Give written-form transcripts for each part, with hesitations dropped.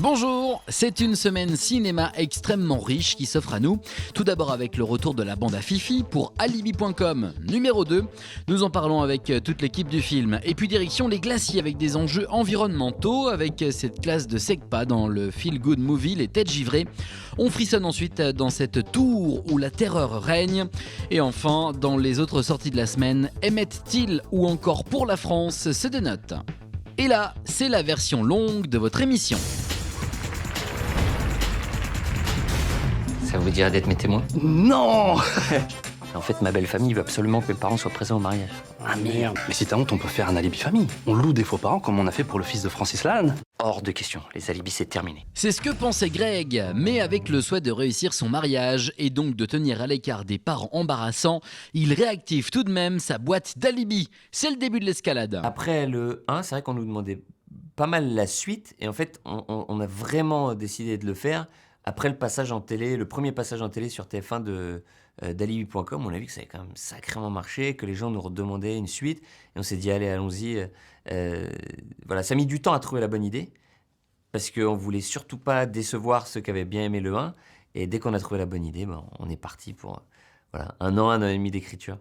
Bonjour, c'est une semaine cinéma extrêmement riche qui s'offre à nous. Tout d'abord avec le retour de la bande à Fifi pour Alibi.com numéro 2. Nous en parlons avec toute l'équipe du film. Et puis direction les glaciers avec des enjeux environnementaux, avec cette classe de Segpa dans le Feel Good Movie, Les Têtes Givrées. On frissonne ensuite dans cette tour où la terreur règne. Et enfin, dans les autres sorties de la semaine, Emmett Till ou encore Pour la France se dénote. Et là, c'est la version longue de votre émission. Ça vous dirait d'être mes témoins? Non. En fait, ma belle famille veut absolument que mes parents soient présents au mariage. Ah merde. Mais si t'as honte, on peut faire un alibi famille. On loue des faux parents comme on a fait pour le fils de Francis Lalanne. Hors de question, les alibis c'est terminé. C'est ce que pensait Greg, mais avec le souhait de réussir son mariage et donc de tenir à l'écart des parents embarrassants, il réactive tout de même sa boîte d'alibis. C'est le début de l'escalade. Après le 1, c'est vrai qu'on nous demandait pas mal la suite, et en fait, on a vraiment décidé de le faire après le passage en télé, le premier passage en télé sur TF1 d'Alibi.com. On a vu que ça avait quand même sacrément marché, que les gens nous redemandaient une suite, et on s'est dit allez, allons-y. Voilà, ça a mis du temps à trouver la bonne idée, parce qu'on voulait surtout pas décevoir ceux qui avaient bien aimé le 1, et dès qu'on a trouvé la bonne idée, on est parti pour un an et demi d'écriture.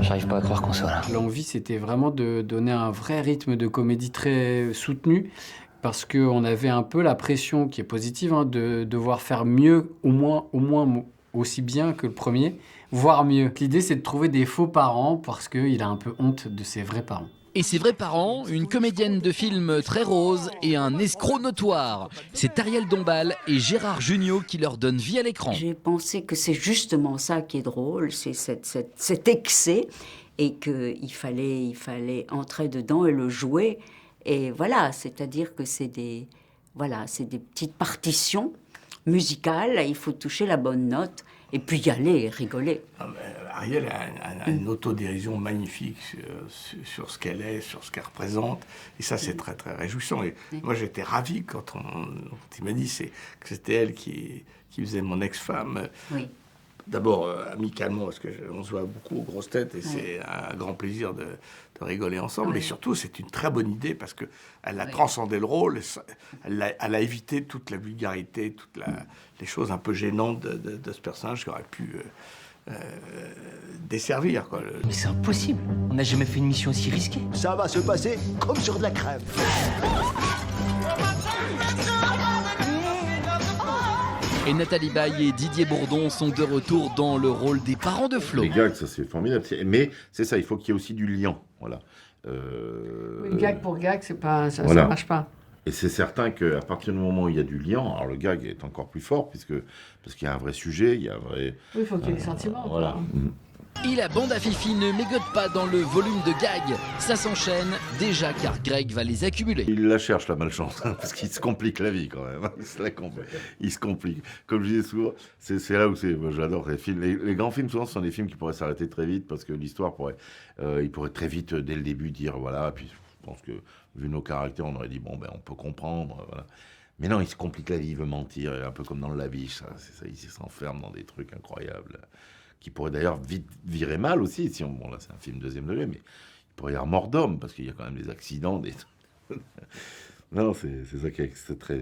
J'arrive pas à croire qu'on soit là. L'envie, c'était vraiment de donner un vrai rythme de comédie très soutenu, parce qu'on avait un peu la pression, qui est positive, de devoir faire mieux, au moins aussi bien que le premier, voire mieux. L'idée, c'est de trouver des faux parents, parce qu'il a un peu honte de ses vrais parents. Et ses vrais parents, une comédienne de film très rose et un escroc notoire. C'est Ariel Dombal et Gérard Jugnot qui leur donnent vie à l'écran. J'ai pensé que c'est justement ça qui est drôle, c'est cet excès, et qu'il fallait entrer dedans et le jouer. Et voilà, c'est-à-dire que c'est des petites partitions musicales, il faut toucher la bonne note, et puis y aller et rigoler. Ariel a une autodérision magnifique sur ce qu'elle est, sur ce qu'elle représente. Et ça, c'est très, très réjouissant. Et moi, j'étais ravi quand il m'a dit que c'était elle qui faisait mon ex-femme. Oui. D'abord, amicalement, parce qu'on se voit beaucoup aux grosses têtes, et c'est un grand plaisir de rigoler ensemble. Mais surtout, c'est une très bonne idée, parce qu'elle a transcendé le rôle, elle a évité toute la vulgarité, les choses un peu gênantes de ce personnage qui aurait pu desservir, quoi. Mais c'est impossible, on n'a jamais fait une mission aussi risquée. Ça va se passer comme sur de la crème. Et Nathalie Baye et Didier Bourdon sont de retour dans le rôle des parents de Flo. Les gags, ça c'est formidable. Mais c'est ça, il faut qu'il y ait aussi du liant. Voilà. Gag pour gag, ça marche pas. Et c'est certain qu'à partir du moment où il y a du liant, alors le gag est encore plus fort, parce qu'il y a un vrai sujet, il y a un vrai... Oui, il faut qu'il y ait des sentiments. Voilà. Et la bande à Fifi ne mégote pas dans le volume de gags. Ça s'enchaîne déjà car Greg va les accumuler. Il la cherche la malchance, parce qu'il se complique la vie quand même. Il se complique. Comme je disais souvent, c'est là où c'est. Moi, j'adore les films. Les grands films, souvent, ce sont des films qui pourraient s'arrêter très vite, parce que l'histoire il pourrait très vite, dès le début, dire voilà. Puis je pense que, vu nos caractères, on aurait dit bon, on peut comprendre. Voilà. Mais non, il se complique la vie, il veut mentir, un peu comme dans le Laviche. C'est ça, il s'enferme dans des trucs incroyables. Qui pourrait d'ailleurs vite virer mal aussi, bon là c'est un film deuxième degré, mais il pourrait y avoir mort d'homme, parce qu'il y a quand même des accidents, Non, c'est ça qui est très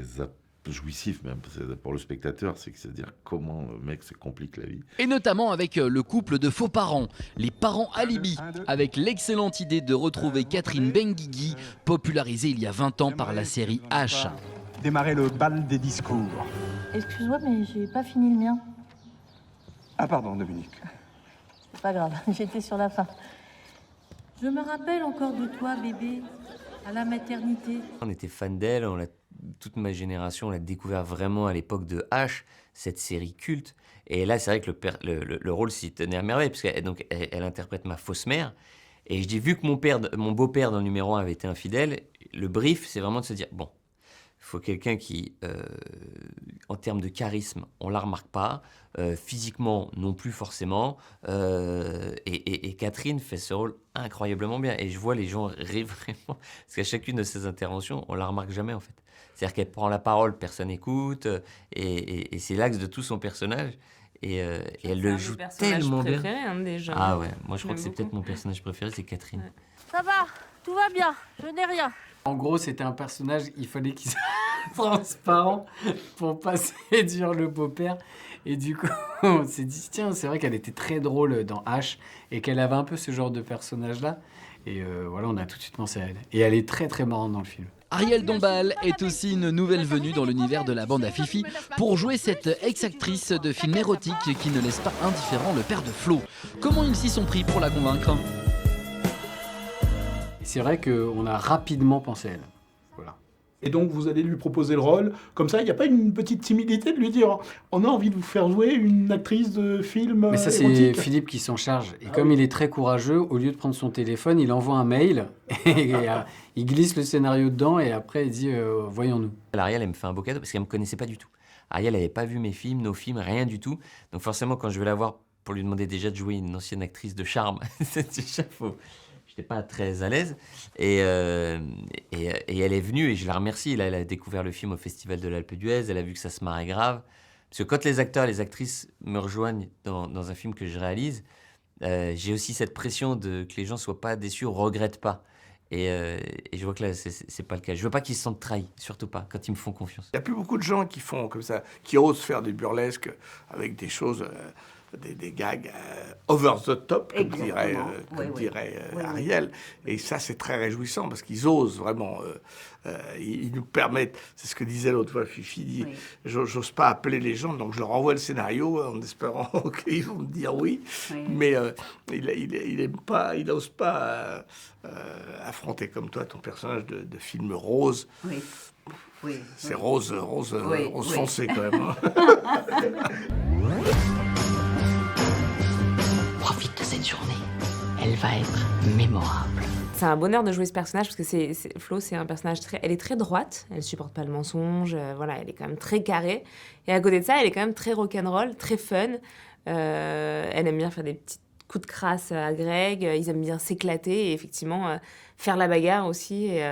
jouissif même, pour le spectateur, c'est-à-dire comment le mec se complique la vie. Et notamment avec le couple de faux parents, les parents alibi, avec l'excellente idée de retrouver Catherine Benguigui, popularisée il y a 20 ans par la série H. Démarrer le bal des discours. Excuse-moi, mais j'ai pas fini le mien. Ah pardon, Dominique. C'est pas grave, j'étais sur la fin. Je me rappelle encore de toi, bébé, à la maternité. On était fans d'elle, toute ma génération l'a découvert vraiment à l'époque de H, cette série culte. Et là, c'est vrai que le rôle s'y tenait à merveille, parce qu'elle interprète ma fausse mère. Et je dis, vu que mon beau-père dans le numéro 1 avait été infidèle, le brief, c'est vraiment de se dire, bon, il faut quelqu'un qui, en termes de charisme, on ne la remarque pas, physiquement non plus forcément, et Catherine fait ce rôle incroyablement bien. Et je vois les gens rire vraiment, parce qu'à chacune de ses interventions, on ne la remarque jamais en fait. C'est-à-dire qu'elle prend la parole, personne n'écoute, et c'est l'axe de tout son personnage. Et elle le joue tellement bien. Déjà. Ah ouais, moi je crois que c'est peut-être mon personnage préféré, c'est Catherine. Ouais. Ça va, Tout va bien, je n'ai rien. En gros, c'était un personnage, il fallait qu'il soit transparent pour pas séduire le beau-père. Et du coup, on s'est dit, tiens, c'est vrai qu'elle était très drôle dans H et qu'elle avait un peu ce genre de personnage-là. Et voilà, on a tout de suite pensé à elle. Et elle est très très marrante dans le film. Ariel Dombal est aussi une nouvelle venue dans l'univers de la bande à Fifi pour jouer cette ex-actrice de film érotique qui ne laisse pas indifférent le père de Flo. Comment ils s'y sont pris pour la convaincre ? Et c'est vrai qu'on a rapidement pensé à elle. Voilà. Et donc vous allez lui proposer le rôle. Comme ça, il n'y a pas une petite timidité de lui dire on a envie de vous faire jouer une actrice de film Mais ça, c'est érotique. Philippe qui s'en charge. Et comme il est très courageux, au lieu de prendre son téléphone, il envoie un mail et il glisse le scénario dedans et après il dit voyons-nous. Ariel, elle me fait un beau cadeau parce qu'elle ne me connaissait pas du tout. Ariel n'avait pas vu mes films, nos films, rien du tout. Donc forcément, quand je vais la voir pour lui demander déjà de jouer une ancienne actrice de charme, c'est déjà faux. Je n'étais pas très à l'aise. Et elle est venue et je la remercie. Là, elle a découvert le film au Festival de l'Alpe d'Huez. Elle a vu que ça se marrait grave. Parce que quand les acteurs et les actrices me rejoignent dans un film que je réalise, j'ai aussi cette pression que les gens ne soient pas déçus, ne regrettent pas. Et je vois que là, c'est pas le cas. Je veux pas qu'ils se sentent trahis, surtout pas, quand ils me font confiance. Il n'y a plus beaucoup de gens qui font comme ça, qui osent faire du burlesque avec des choses, des gags over the top, comme dirait, Ariel. Et ça, c'est très réjouissant parce qu'ils osent vraiment. Ils nous permettent, c'est ce que disait l'autre fois, Fifi dit, j'ose pas appeler les gens, donc je leur envoie le scénario en espérant qu'ils vont me dire oui. Mais il n'ose pas affronter comme toi ton personnage de film rose. C'est rose foncé quand même. Profite de cette journée. Elle va être mémorable. C'est un bonheur de jouer ce personnage parce que Flo, c'est un personnage elle est très droite, elle supporte pas le mensonge, voilà, elle est quand même très carrée. Et à côté de ça, elle est quand même très rock'n'roll, très fun. Elle aime bien faire des petits coups de crasse à Greg, ils aiment bien s'éclater et effectivement faire la bagarre aussi. Et,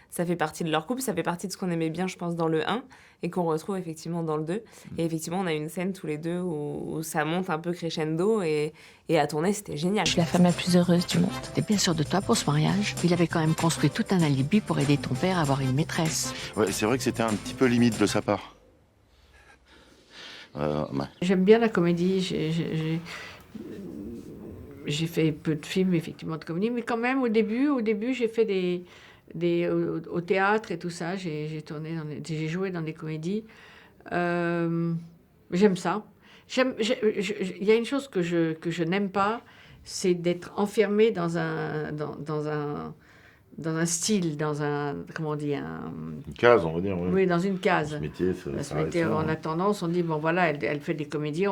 ça fait partie de leur couple, ça fait partie de ce qu'on aimait bien, je pense, dans le 1 et qu'on retrouve effectivement dans le 2. Et effectivement, on a une scène tous les deux où ça monte un peu crescendo et à tourner, c'était génial. Je suis la femme la plus heureuse du monde. T'es bien sûr de toi pour ce mariage. Il avait quand même construit tout un alibi pour aider ton père à avoir une maîtresse. Ouais, c'est vrai que c'était un petit peu limite de sa part. J'aime bien la comédie. J'ai fait peu de films, effectivement, de comédie. Mais quand même, au début j'ai fait au théâtre et tout ça. J'ai joué dans des comédies. J'aime ça. Il y a une chose que je n'aime pas, c'est d'être enfermée dans un style, comment on dit, une case, on va dire. Ouais. Oui, dans une case. Ce métier, on a tendance, on dit bon voilà, elle fait des comédies,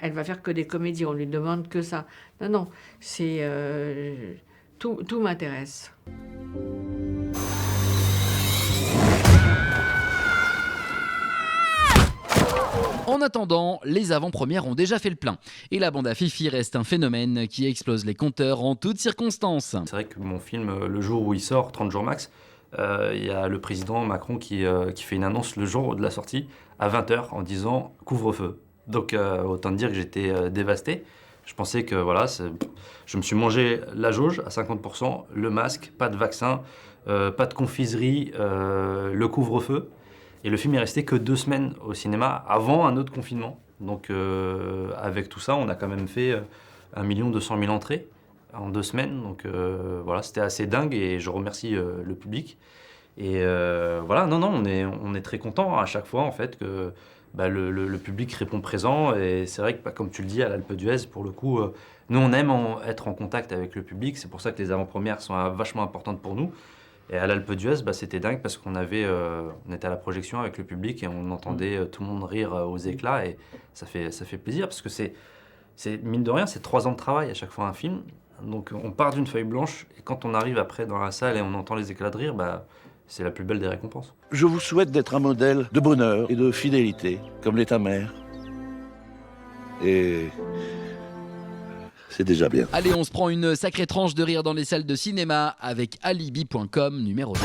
elle va faire que des comédies, on lui demande que ça. Non, c'est tout m'intéresse. En attendant, les avant-premières ont déjà fait le plein. Et la bande à Fifi reste un phénomène qui explose les compteurs en toutes circonstances. C'est vrai que mon film, le jour où il sort, 30 jours max, il y a le président Macron qui fait une annonce le jour de la sortie, à 20h, en disant « couvre-feu ». Donc autant dire que j'étais dévasté. Je pensais que voilà, je me suis mangé la jauge à 50%, le masque, pas de vaccin, pas de confiserie, le couvre-feu. Et le film est resté que 2 semaines au cinéma avant un autre confinement. Donc avec tout ça, on a quand même fait 1 200 000 entrées en 2 semaines. Donc voilà, c'était assez dingue et je remercie le public. Et voilà, non, on est très content à chaque fois en fait que le public répond présent. Et c'est vrai que comme tu le dis, à l'Alpe d'Huez, pour le coup, nous on aime être en contact avec le public. C'est pour ça que les avant-premières sont vachement importantes pour nous. Et à l'Alpe d'Huez, c'était dingue parce qu'on était à la projection avec le public et on entendait tout le monde rire aux éclats et ça fait plaisir parce que c'est mine de rien, c'est 3 ans de travail à chaque fois un film. Donc on part d'une feuille blanche et quand on arrive après dans la salle et on entend les éclats de rire, c'est la plus belle des récompenses. Je vous souhaite d'être un modèle de bonheur et de fidélité, comme l'est ta mère. Et c'est déjà bien. Allez, on se prend une sacrée tranche de rire dans les salles de cinéma avec Alibi.com numéro 2.